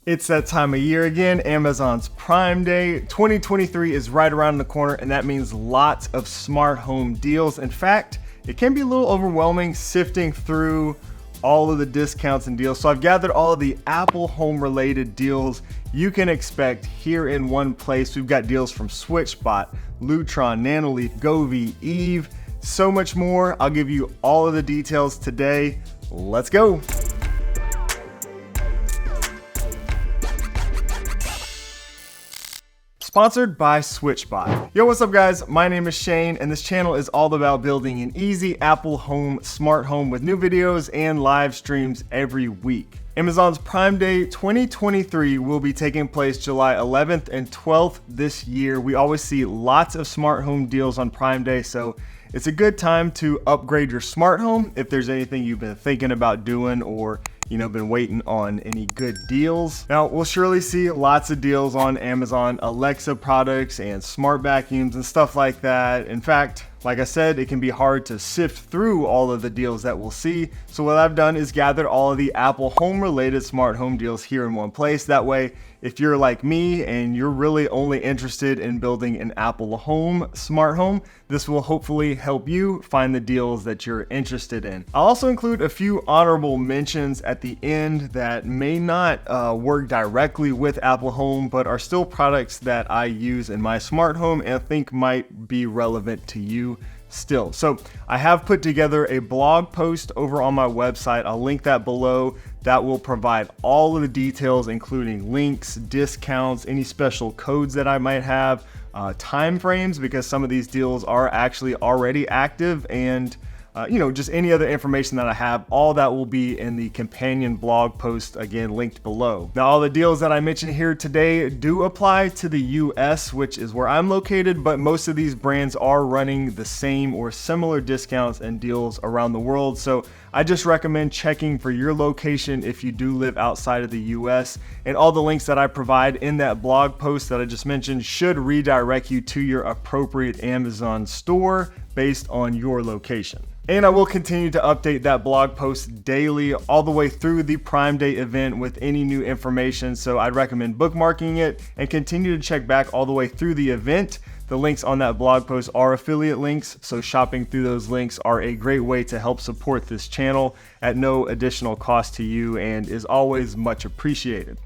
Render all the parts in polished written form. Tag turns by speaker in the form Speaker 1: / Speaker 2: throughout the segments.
Speaker 1: It's that time of year again, Amazon's Prime Day. 2023 is right around the corner, and that means lots of smart home deals. In fact, it can be a little overwhelming sifting through all of the discounts and deals. So I've gathered all of the Apple home related deals you can expect here in one place. We've got deals from SwitchBot, Lutron, Nanoleaf, Govee, Eve, so much more. I'll give you all of the details today. Let's go. Sponsored by SwitchBot. Yo, what's up guys? My name is Shane and this channel is all about building an easy Apple home, smart home with new videos and live streams every week. Amazon's Prime Day 2023 will be taking place July 11th and 12th this year. We always see lots of smart home deals on Prime Day, so it's a good time to upgrade your smart home if there's anything you've been thinking about doing or been waiting on any good deals. Now, we'll surely see lots of deals on Amazon Alexa products and smart vacuums and stuff like that. In fact, like I said, it can be hard to sift through all of the deals that we'll see. So what I've done is gathered all of the Apple home related smart home deals here in one place. That way, if you're like me and you're really only interested in building an Apple home, smart home, this will hopefully help you find the deals that you're interested in. I'll also include a few honorable mentions at the end that may not work directly with Apple Home, but are still products that I use in my smart home and I think might be relevant to you still. So I have put together a blog post over on my website. I'll link that below. That will provide all of the details, including links, discounts, any special codes that I might have, time frames, because some of these deals are actually already active, and just any other information that I have. All that will be in the companion blog post, again linked below. Now, all the deals that I mentioned here today do apply to the US, which is where I'm located, but most of these brands are running the same or similar discounts and deals around the world. So I just recommend checking for your location if you do live outside of the US, and all the links that I provide in that blog post that I just mentioned should redirect you to your appropriate Amazon store based on your location. And I will continue to update that blog post daily all the way through the Prime Day event with any new information. So I'd recommend bookmarking it and continue to check back all the way through the event. The links on that blog post are affiliate links, so shopping through those links are a great way to help support this channel at no additional cost to you and is always much appreciated.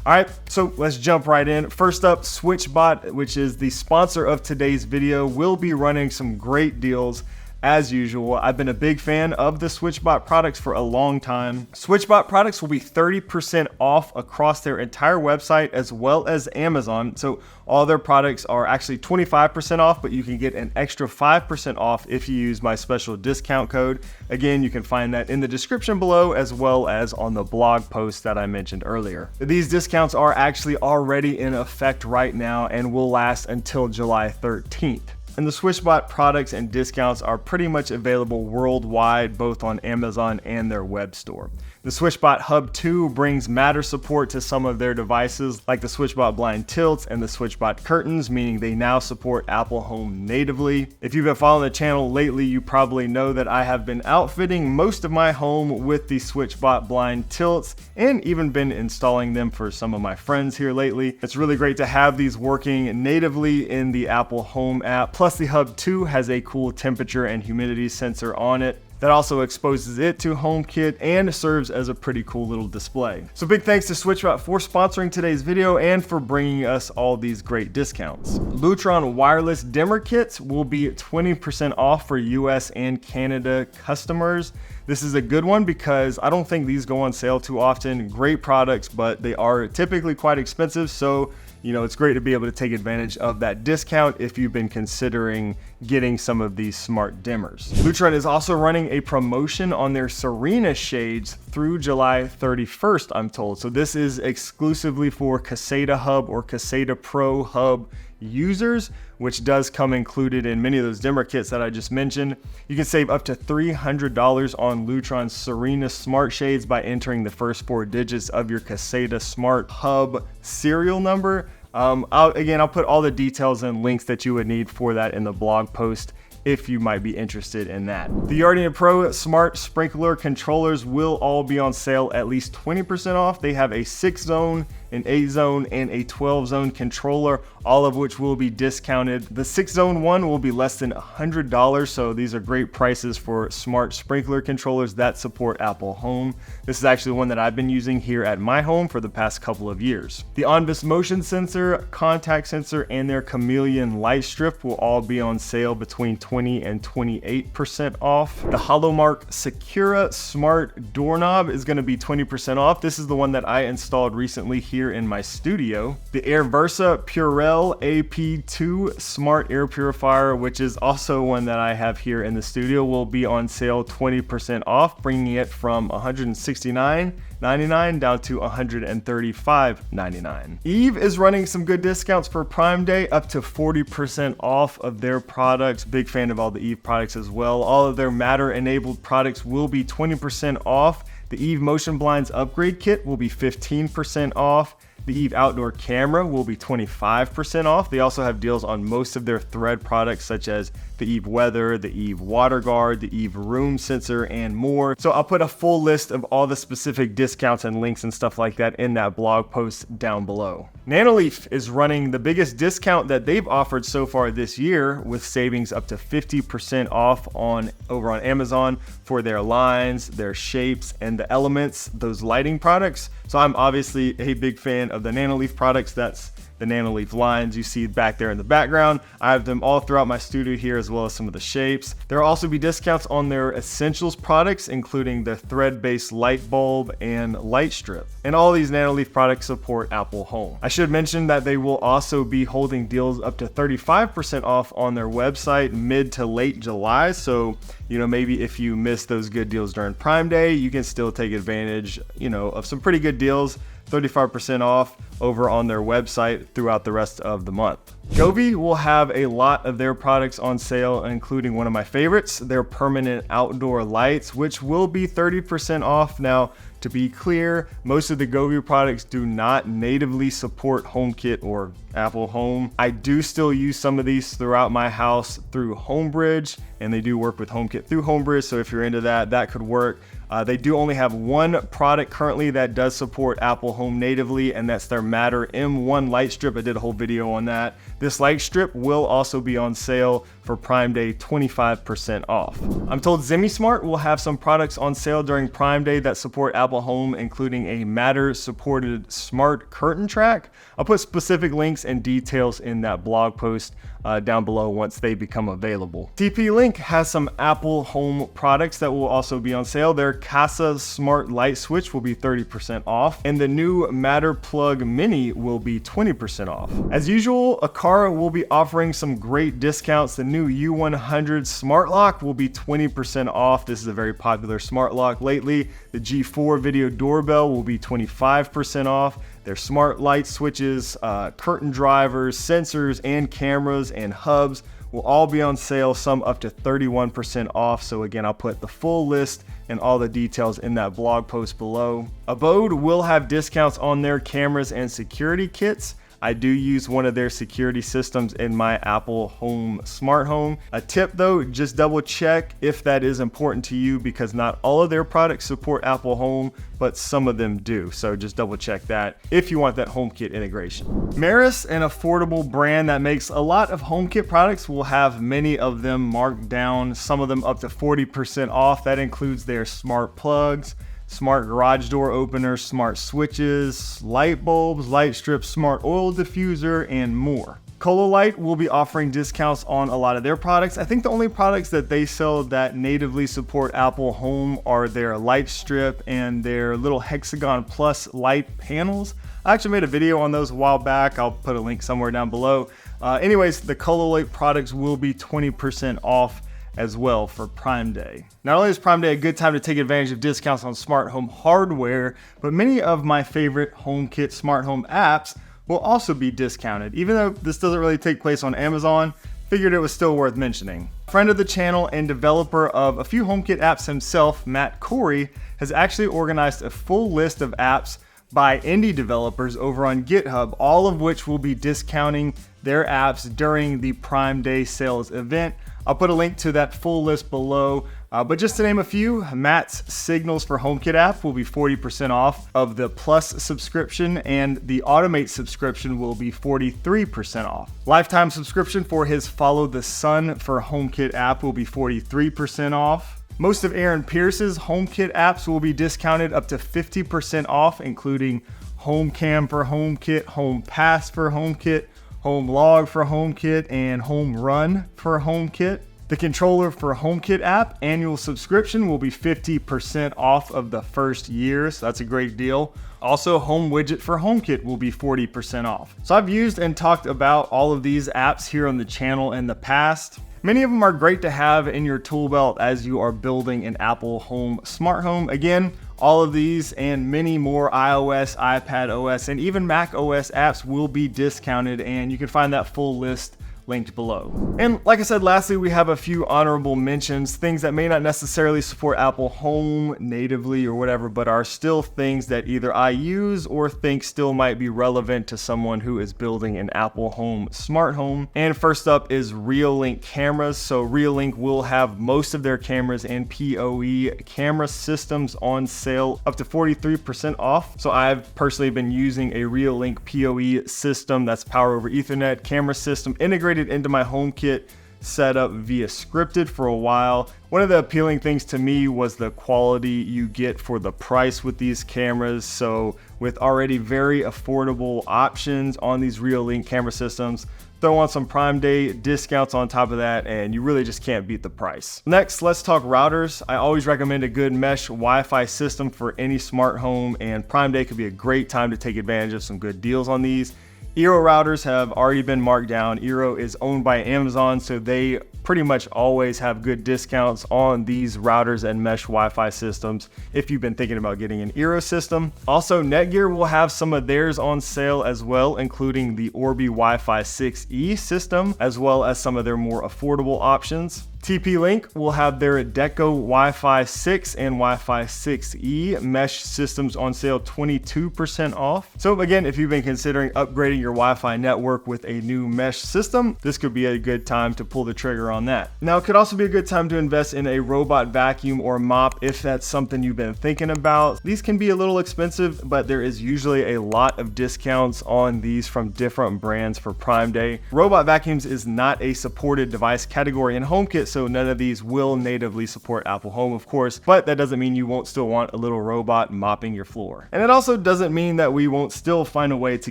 Speaker 1: All right, so let's jump right in. First up, SwitchBot, which is the sponsor of today's video, will be running some great deals. As usual, I've been a big fan of the SwitchBot products for a long time. SwitchBot products will be 30% off across their entire website as well as Amazon. So all their products are actually 25% off, but you can get an extra 5% off if you use my special discount code. Again, you can find that in the description below as well as on the blog post that I mentioned earlier. These discounts are actually already in effect right now and will last until July 13th. And the SwitchBot products and discounts are pretty much available worldwide, both on Amazon and their web store. The SwitchBot Hub 2 brings Matter support to some of their devices, like the SwitchBot Blind Tilts and the SwitchBot Curtains, meaning they now support Apple Home natively. If you've been following the channel lately, you probably know that I have been outfitting most of my home with the SwitchBot Blind Tilts and even been installing them for some of my friends here lately. It's really great to have these working natively in the Apple Home app. Plus, the Hub 2 has a cool temperature and humidity sensor on it that also exposes it to HomeKit and serves as a pretty cool little display. So big thanks to SwitchBot for sponsoring today's video and for bringing us all these great discounts. Lutron wireless dimmer kits will be 20% off for US and Canada customers. This is a good one because I don't think these go on sale too often. Great products, but they are typically quite expensive. So it's great to be able to take advantage of that discount if you've been considering getting some of these smart dimmers. Lutron is also running a promotion on their Serena shades through July 31st, I'm told. So this is exclusively for Caseta Hub or Caseta Pro Hub users, which does come included in many of those dimmer kits that I just mentioned. You can save up to $300 on Lutron's Serena smart shades by entering the first 4 digits of your Caseta Smart Hub serial number. I'll put all the details and links that you would need for that in the blog post if you might be interested in that. The Yardian Pro Smart Sprinkler controllers will all be on sale at least 20% off. They have a 6-zone an 8-zone, and a 12-zone controller, all of which will be discounted. The 6-zone one will be less than $100, so these are great prices for smart sprinkler controllers that support Apple Home. This is actually one that I've been using here at my home for the past couple of years. The Onvis motion sensor, contact sensor, and their chameleon light strip will all be on sale between 20 and 28% off. The Holomarq Secura smart doorknob is going to be 20% off. This is the one that I installed recently here in my studio. The Airversa Purell AP2 smart air purifier, which is also one that I have here in the studio, will be on sale 20% off, bringing it from $169.99 down to $135.99. Eve is running some good discounts for Prime Day, up to 40% off of their products. Big fan of all the Eve products as well. All of their Matter enabled products will be 20% off. The Eve Motion Blinds upgrade kit will be 15% off. The Eve outdoor camera will be 25% off. They also have deals on most of their Thread products, such as the Eve Weather, the Eve Water Guard, the Eve Room Sensor, and more. So I'll put a full list of all the specific discounts and links and stuff like that in that blog post down below. Nanoleaf is running the biggest discount that they've offered so far this year, with savings up to 50% off over on Amazon for their lines, their shapes, and the elements, those lighting products. So I'm obviously a big fan of the Nanoleaf products. That's the Nanoleaf lines you see back there in the background. I have them all throughout my studio here, as well as some of the shapes. There will also be discounts on their essentials products, including the thread-based light bulb and light strip. And all these Nanoleaf products support Apple Home. I should mention that they will also be holding deals up to 35% off on their website mid to late July. So, maybe if you miss those good deals during Prime Day, you can still take advantage, of some pretty good deals. 35% off over on their website throughout the rest of the month. Govee will have a lot of their products on sale, including one of my favorites, their permanent outdoor lights, which will be 30% off. Now, to be clear, most of the Govee products do not natively support HomeKit or Apple Home. I do still use some of these throughout my house through Homebridge, and they do work with HomeKit through Homebridge, so if you're into that, that could work. They do only have one product currently that does support Apple Home natively, and that's their Matter M1 light strip. I did a whole video on that. This light strip will also be on sale for Prime Day, 25% off. I'm told Zemismart will have some products on sale during Prime Day that support Apple Home, including a Matter supported smart curtain track. I'll put specific links and details in that blog post down below once they become available. TP-Link has some Apple Home products that will also be on sale. Their Casa Smart Light Switch will be 30% off, and the new Matter Plug Mini will be 20% off. As usual, Aqara will be offering some great discounts. The new U100 Smart Lock will be 20% off. This is a very popular smart lock lately. The G4 Video Doorbell will be 25% off. Their smart light switches, curtain drivers, sensors, and cameras and hubs will all be on sale, some up to 31% off. So again, I'll put the full list and all the details in that blog post below. Abode will have discounts on their cameras and security kits. I do use one of their security systems in my Apple Home smart home. A tip though, just double check if that is important to you, because not all of their products support Apple Home, but some of them do. So just double check that if you want that HomeKit integration. Meross, an affordable brand that makes a lot of HomeKit products, will have many of them marked down, some of them up to 40% off. That includes their smart plugs, smart garage door openers, smart switches, light bulbs, light strips, smart oil diffuser, and more. Cololight will be offering discounts on a lot of their products. I think the only products that they sell that natively support Apple Home are their light strip and their little Hexagon Plus light panels. I actually made a video on those a while back. I'll put a link somewhere down below. Anyways, the Cololight products will be 20% off as well for Prime Day. Not only is Prime Day a good time to take advantage of discounts on smart home hardware, but many of my favorite HomeKit smart home apps will also be discounted. Even though this doesn't really take place on Amazon, figured it was still worth mentioning. Friend of the channel and developer of a few HomeKit apps himself, Matt Corey, has actually organized a full list of apps by indie developers over on GitHub, all of which will be discounting their apps during the Prime Day sales event. I'll put a link to that full list below. But just to name a few, Matt's Signals for HomeKit app will be 40% off of the Plus subscription, and the Automate subscription will be 43% off. Lifetime subscription for his Follow the Sun for HomeKit app will be 43% off. Most of Aaron Pierce's HomeKit apps will be discounted up to 50% off, including HomeCam for HomeKit, HomePass for HomeKit, HomeLog for HomeKit, and HomeRun for HomeKit. The controller for HomeKit app annual subscription will be 50% off of the first year, so that's a great deal. Also, Home Widget for HomeKit will be 40% off. So I've used and talked about all of these apps here on the channel in the past. Many of them are great to have in your tool belt as you are building an Apple Home smart home. Again, all of these and many more iOS, iPad OS, and even Mac OS apps will be discounted, and you can find that full list linked below. And like I said, lastly, we have a few honorable mentions, things that may not necessarily support Apple Home natively or whatever, but are still things that either I use or think still might be relevant to someone who is building an Apple Home smart home. And first up is Reolink cameras. So Reolink will have most of their cameras and PoE camera systems on sale up to 43% off. So I've personally been using a Reolink PoE system that's power over Ethernet camera system integrated into my HomeKit setup via scripted for a while. One of the appealing things to me was the quality you get for the price with these cameras. So with already very affordable options on these Reolink camera systems, throw on some Prime Day discounts on top of that, and you really just can't beat the price. Next, let's talk routers. I always recommend a good mesh Wi-Fi system for any smart home, and Prime Day could be a great time to take advantage of some good deals on these. Eero routers have already been marked down. Eero is owned by Amazon, so they pretty much always have good discounts on these routers and mesh Wi-Fi systems if you've been thinking about getting an Eero system. Also, Netgear will have some of theirs on sale as well, including the Orbi Wi-Fi 6E system, as well as some of their more affordable options. TP-Link will have their Deco Wi-Fi 6 and Wi-Fi 6E mesh systems on sale 22% off. So again, if you've been considering upgrading your Wi-Fi network with a new mesh system, this could be a good time to pull the trigger on that. Now, it could also be a good time to invest in a robot vacuum or mop if that's something you've been thinking about. These can be a little expensive, but there is usually a lot of discounts on these from different brands for Prime Day. Robot vacuums is not a supported device category in HomeKit, so none of these will natively support Apple Home, of course, but that doesn't mean you won't still want a little robot mopping your floor. And it also doesn't mean that we won't still find a way to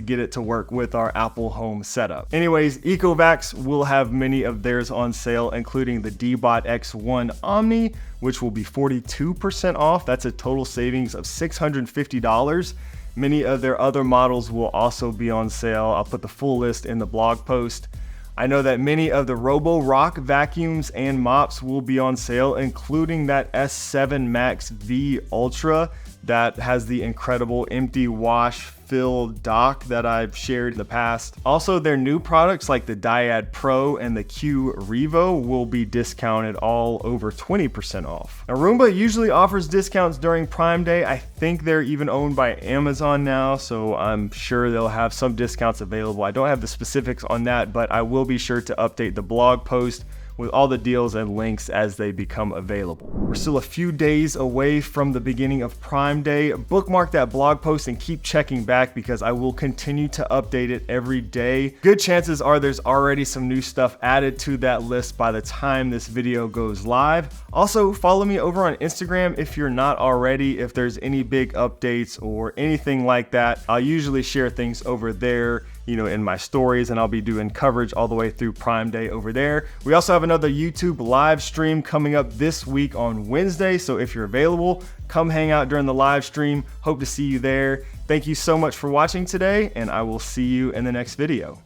Speaker 1: get it to work with our Apple Home setup. Anyways, Ecovacs will have many of theirs on sale, including the Dbot X1 Omni, which will be 42% off. That's a total savings of $650. Many of their other models will also be on sale. I'll put the full list in the blog post. I know that many of the Roborock vacuums and mops will be on sale, including that S7 Max V Ultra that has the incredible empty wash fill dock that I've shared in the past. Also, their new products like the Dyad Pro and the Q Revo will be discounted all over 20% off. Now, Roomba usually offers discounts during Prime Day. I think they're even owned by Amazon now, so I'm sure they'll have some discounts available. I don't have the specifics on that, but I will be sure to update the blog post with all the deals and links as they become available. We're still a few days away from the beginning of Prime Day. Bookmark that blog post and keep checking back because I will continue to update it every day. Good chances are there's already some new stuff added to that list by the time this video goes live. Also, follow me over on Instagram if you're not already. If there's any big updates or anything like that, I'll usually share things over there, in my stories, and I'll be doing coverage all the way through Prime Day over there. We also have another YouTube live stream coming up this week on Wednesday, so if you're available, come hang out during the live stream. Hope to see you there. Thank you so much for watching today, and I will see you in the next video.